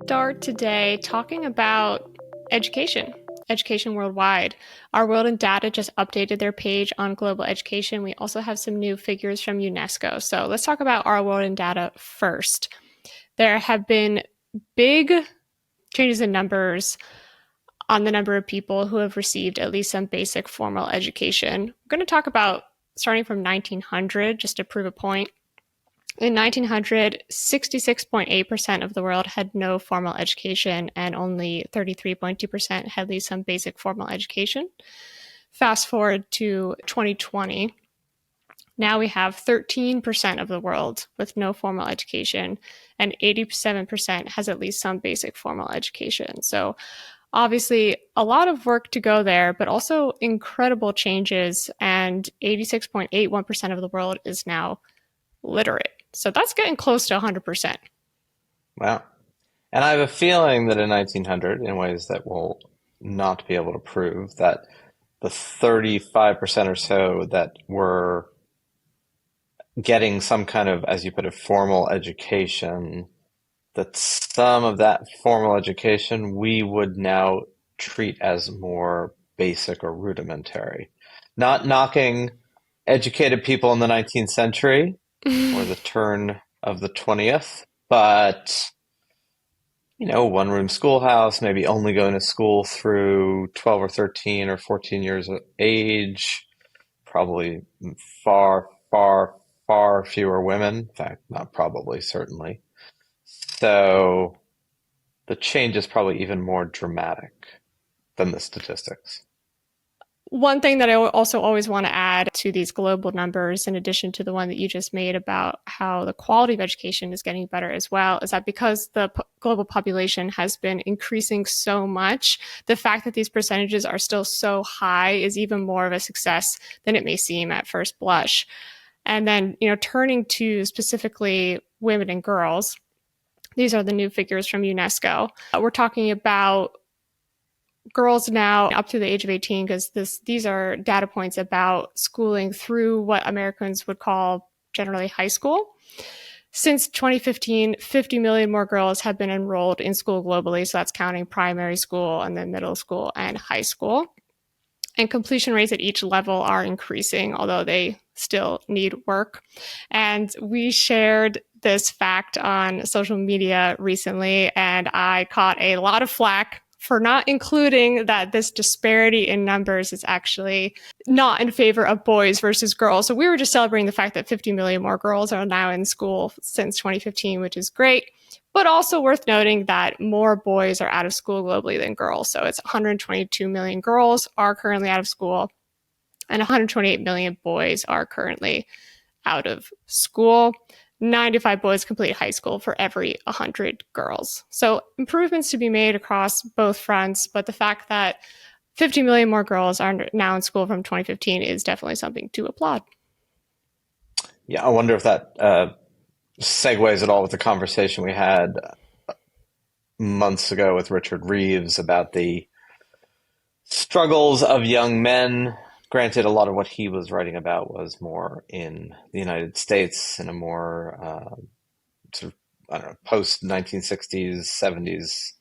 start today talking about education, education worldwide. Our World in Data just updated their page on global education. We also have some new figures from UNESCO. So let's talk about our World in Data first. There have been big changes in numbers on the number of people who have received at least some basic formal education. We're going to talk about starting from 1900 just to prove a point. In 1900, 66.8% of the world had no formal education, and only 33.2% had at least some basic formal education. Fast forward to 2020, now we have 13% of the world with no formal education, and 87% has at least some basic formal education. So obviously, a lot of work to go there, but also incredible changes, and 86.81% of the world is now literate. So that's getting close to 100%. Wow. And I have a feeling that in 1900, in ways that we'll not be able to prove, that the 35% or so that were getting some kind of, as you put it, formal education, that some of that formal education we would now treat as more basic or rudimentary. Not knocking educated people in the 19th century or the turn of the 20th, but one room schoolhouse, maybe only going to school through 12 or 13 or 14 years of age, probably far, far, far fewer women. In fact, not probably, certainly. So the change is probably even more dramatic than the statistics. One thing that I also always want to add to these global numbers, in addition to the one that you just made about how the quality of education is getting better as well, is that because the global population has been increasing so much, the fact that these percentages are still so high is even more of a success than it may seem at first blush. And then, turning to specifically women and girls, these are the new figures from UNESCO. We're talking about girls now up to the age of 18, because these are data points about schooling through what Americans would call generally high school. Since 2015, 50 million more girls have been enrolled in school globally. So that's counting primary school and then middle school and high school. And completion rates at each level are increasing, although they still need work. And we shared this fact on social media recently, and I caught a lot of flack for not including that this disparity in numbers is actually not in favor of boys versus girls. So we were just celebrating the fact that 50 million more girls are now in school since 2015, which is great. But also worth noting that more boys are out of school globally than girls. So it's 122 million girls are currently out of school, and 128 million boys are currently out of school. 95 boys complete high school for every 100 girls. So improvements to be made across both fronts, but the fact that 50 million more girls are now in school from 2015 is definitely something to applaud. Yeah, I wonder if that segues at all with the conversation we had months ago with Richard Reeves about the struggles of young men. Granted, a lot of what he was writing about was more in the United States in a more sort of, I don't know, post 1960s, 70s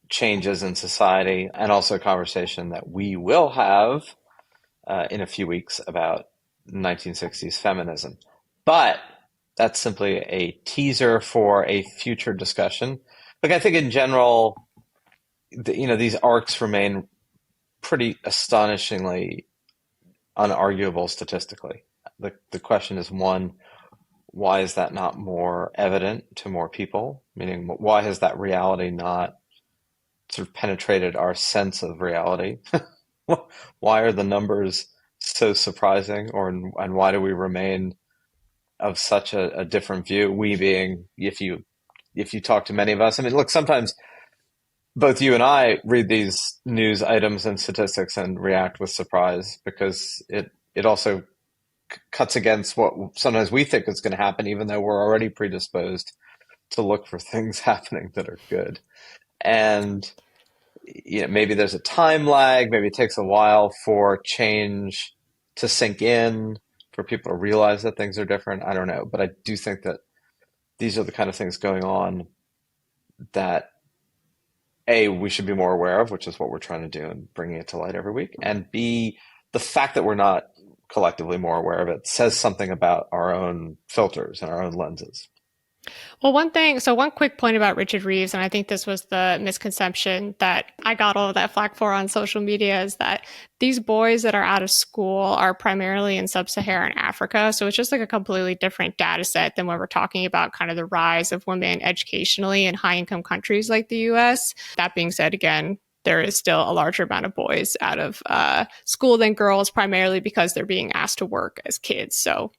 changes in society, and also a conversation that we will have in a few weeks about 1960s feminism. But that's simply a teaser for a future discussion. Look, I think in general, these arcs remain pretty astonishingly unarguable statistically. The question is, one, why is that not more evident to more people? Meaning, why has that reality not sort of penetrated our sense of reality? Why are the numbers so surprising, and why do we remain of such a different view? We being, if you talk to many of us, I mean, look, sometimes both you and I read these news items and statistics and react with surprise because it also cuts against what sometimes we think is going to happen, even though we're already predisposed to look for things happening that are good. And maybe there's a time lag, maybe it takes a while for change to sink in, for people to realize that things are different. I don't know, but I do think that these are the kind of things going on that A, we should be more aware of, which is what we're trying to do and bringing it to light every week. And B, the fact that we're not collectively more aware of it says something about our own filters and our own lenses. Well, one quick point about Richard Reeves, and I think this was the misconception that I got all of that flack for on social media, is that these boys that are out of school are primarily in sub-Saharan Africa. So it's just like a completely different data set than when we're talking about kind of the rise of women educationally in high income countries like the US. That being said, again, there is still a larger amount of boys out of school than girls, primarily because they're being asked to work as kids. So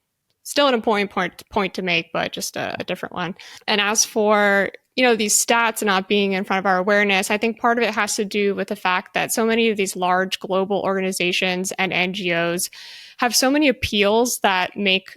still an important point to make, but just a different one. And as for these stats not being in front of our awareness, I think part of it has to do with the fact that so many of these large global organizations and NGOs have so many appeals that make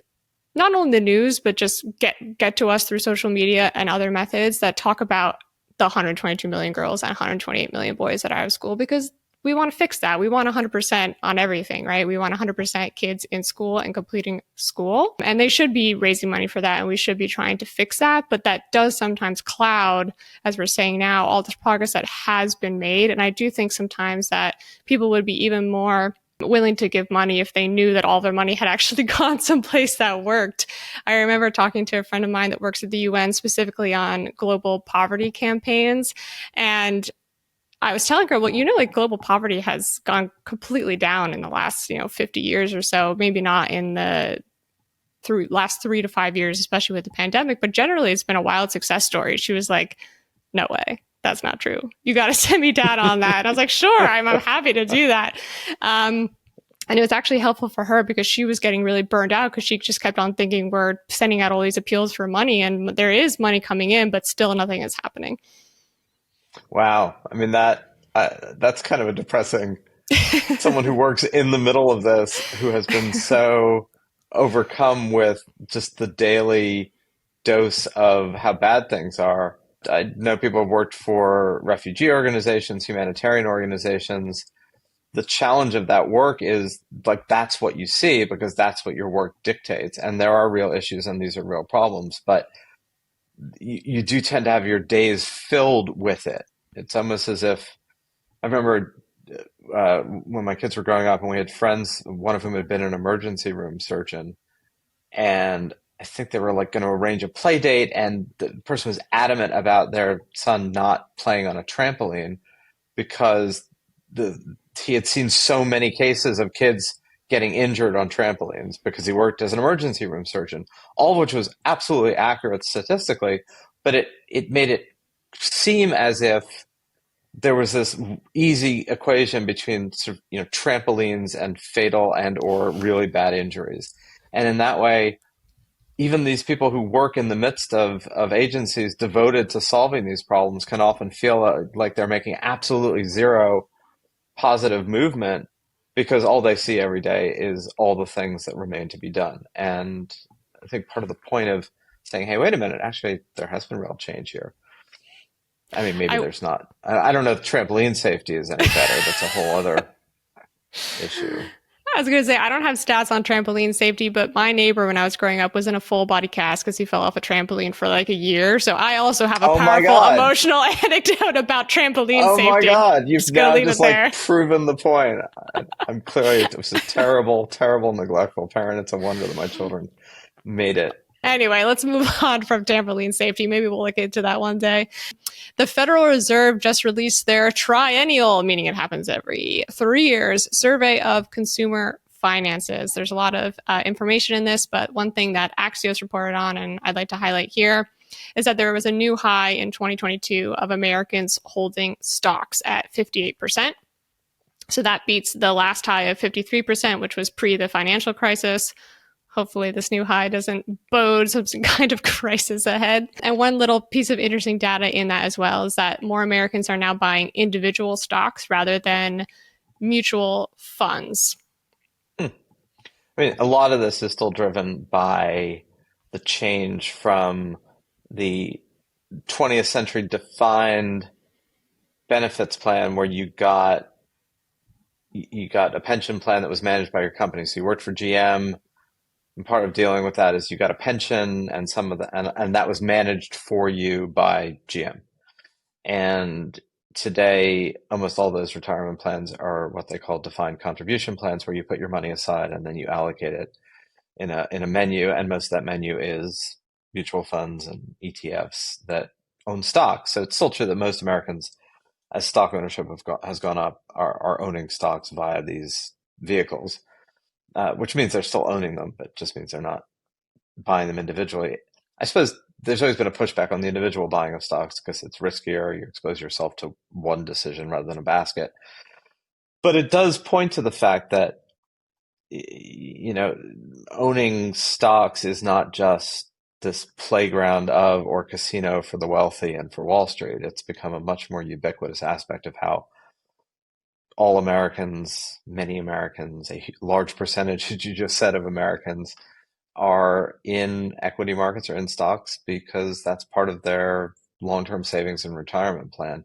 not only the news, but just get to us through social media and other methods that talk about the 122 million girls and 128 million boys that are out of school, because we want to fix that. We want 100% on everything, right? We want 100% kids in school and completing school. And they should be raising money for that. And we should be trying to fix that. But that does sometimes cloud, as we're saying now, all this progress that has been made. And I do think sometimes that people would be even more willing to give money if they knew that all their money had actually gone someplace that worked. I remember talking to a friend of mine that works at the UN specifically on global poverty campaigns. And I was telling her, well, like global poverty has gone completely down in the last, 50 years or so, maybe not in the last 3 to 5 years, especially with the pandemic, but generally it's been a wild success story. She was like, no way, that's not true. You got to send me data on that. And I was like, sure, I'm happy to do that. And it was actually helpful for her because she was getting really burned out because she just kept on thinking we're sending out all these appeals for money and there is money coming in, but still nothing is happening. Wow. I mean, that's kind of a depressing, someone who works in the middle of this, who has been so overcome with just the daily dose of how bad things are. I know people have worked for refugee organizations, humanitarian organizations. The challenge of that work is like, that's what you see because that's what your work dictates. And there are real issues and these are real problems, but you do tend to have your days filled with it. It's almost as if I remember when my kids were growing up and we had friends, one of whom had been an emergency room surgeon. And I think they were like going to arrange a play date. And the person was adamant about their son not playing on a trampoline because he had seen so many cases of kids getting injured on trampolines because he worked as an emergency room surgeon, all of which was absolutely accurate statistically, but it made it seem as if there was this easy equation between sort of, trampolines and fatal and or really bad injuries. And in that way, even these people who work in the midst of agencies devoted to solving these problems can often feel like they're making absolutely zero positive movement because all they see every day is all the things that remain to be done. And I think part of the point of saying, hey, wait a minute, actually, there has been real change here. I mean, maybe there's not. I don't know if trampoline safety is any better. That's a whole other issue. I was going to say, I don't have stats on trampoline safety, but my neighbor when I was growing up was in a full body cast because he fell off a trampoline for like a year. So I also have a powerful emotional anecdote about trampoline safety. Oh my God. You've now just like proven the point. I'm clearly just a terrible, terrible, neglectful parent. It's a wonder that my children made it. Anyway, let's move on from trampoline safety. Maybe we'll look into that one day. The Federal Reserve just released their triennial, meaning it happens every 3 years, survey of consumer finances. There's a lot of information in this, but one thing that Axios reported on, and I'd like to highlight here, is that there was a new high in 2022 of Americans holding stocks at 58%. So that beats the last high of 53%, which was pre the financial crisis. Hopefully this new high doesn't bode some kind of crisis ahead. And one little piece of interesting data in that as well is that more Americans are now buying individual stocks rather than mutual funds. I mean, a lot of this is still driven by the change from the 20th century defined benefits plan where you got a pension plan that was managed by your company. So you worked for GM. And part of dealing with that is you got a pension and and that was managed for you by GM. And today, almost all those retirement plans are what they call defined contribution plans, where you put your money aside and then you allocate it in a menu, and most of that menu is mutual funds and ETFs that own stocks. So it's still true that most Americans, as stock ownership has gone up, are owning stocks via these vehicles, which means they're still owning them, but just means they're not buying them individually. I suppose there's always been a pushback on the individual buying of stocks because it's riskier. You expose yourself to one decision rather than a basket. But it does point to the fact that, owning stocks is not just this playground of or casino for the wealthy and for Wall Street. It's become a much more ubiquitous aspect of how all Americans, many Americans, a large percentage, as you just said, of Americans are in equity markets or in stocks because that's part of their long-term savings and retirement plan.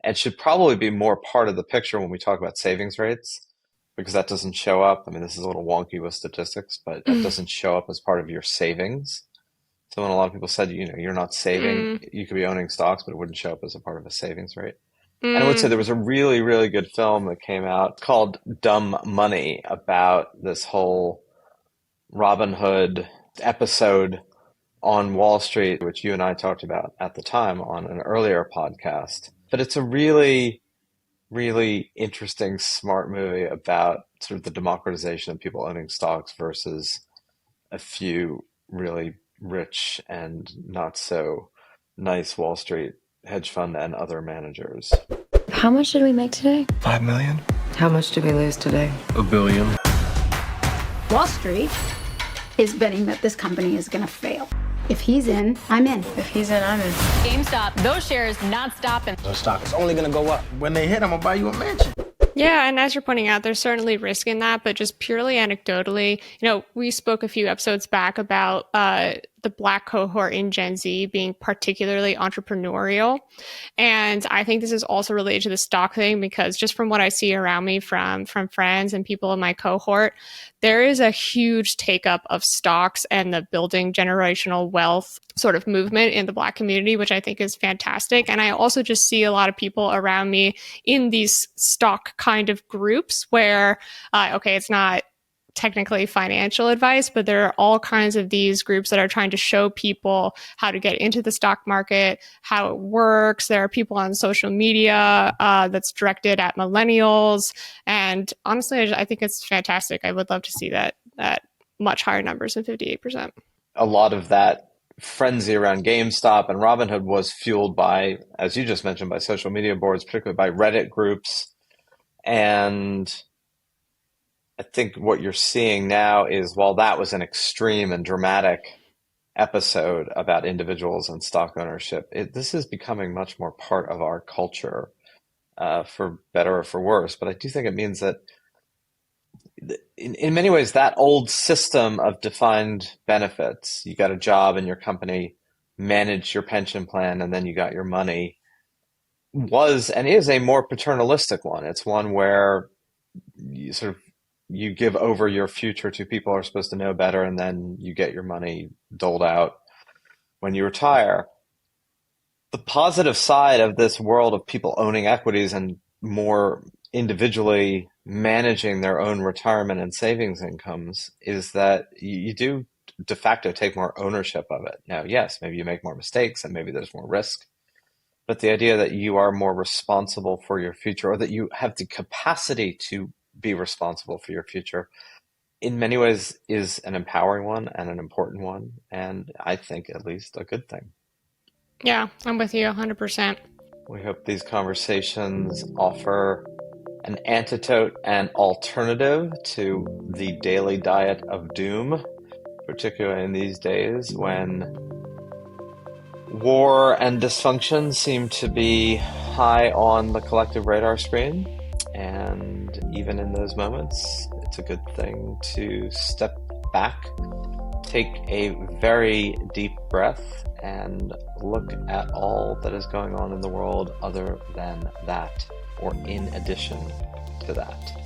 And should probably be more part of the picture when we talk about savings rates, because that doesn't show up. I mean, this is a little wonky with statistics, but it doesn't show up as part of your savings. So when a lot of people said, you're not saving, you could be owning stocks, but it wouldn't show up as a part of a savings rate. And I would say there was a really, really good film that came out called Dumb Money about this whole Robin Hood episode on Wall Street, which you and I talked about at the time on an earlier podcast. But it's a really, really interesting, smart movie about sort of the democratization of people owning stocks versus a few really rich and not so nice Wall Street hedge fund and other managers. How much did we make today? 5 million. How much did we lose today? $1 billion. Wall Street is betting that this company is going to fail. If he's in, I'm in. If he's in, I'm in. GameStop, those shares not stopping. The stock is only going to go up. When they hit, I'm going to buy you a mansion. Yeah, and as you're pointing out, there's certainly risk in that, but just purely anecdotally, we spoke a few episodes back about the Black cohort in Gen Z being particularly entrepreneurial. And I think this is also related to the stock thing, because just from what I see around me from friends and people in my cohort, there is a huge take up of stocks and the building generational wealth sort of movement in the Black community, which I think is fantastic. And I also just see a lot of people around me in these stock kind of groups where, it's not technically financial advice, but there are all kinds of these groups that are trying to show people how to get into the stock market, how it works. There are people on social media that's directed at millennials. And honestly, I think it's fantastic. I would love to see that much higher numbers than 58%. A lot of that frenzy around GameStop and Robinhood was fueled by, as you just mentioned, by social media boards, particularly by Reddit groups. And I think what you're seeing now is, while that was an extreme and dramatic episode about individuals and stock ownership, this is becoming much more part of our culture, for better or for worse. But I do think it means that in many ways, that old system of defined benefits, you got a job in your company, managed your pension plan, and then you got your money, was and is a more paternalistic one. It's one where you give over your future to people who are supposed to know better, and then you get your money doled out when you retire. The positive side of this world of people owning equities and more individually managing their own retirement and savings incomes is that you do de facto take more ownership of it. Now, yes, maybe you make more mistakes and maybe there's more risk, but the idea that you are more responsible for your future, or that you have the capacity to be responsible for your future, in many ways is an empowering one and an important one, and I think at least a good thing. Yeah, I'm with you 100%. We hope these conversations offer an antidote and alternative to the daily diet of doom, particularly in these days when war and dysfunction seem to be high on the collective radar screen. And even in those moments, it's a good thing to step back, take a very deep breath, and look at all that is going on in the world other than that, or in addition to that.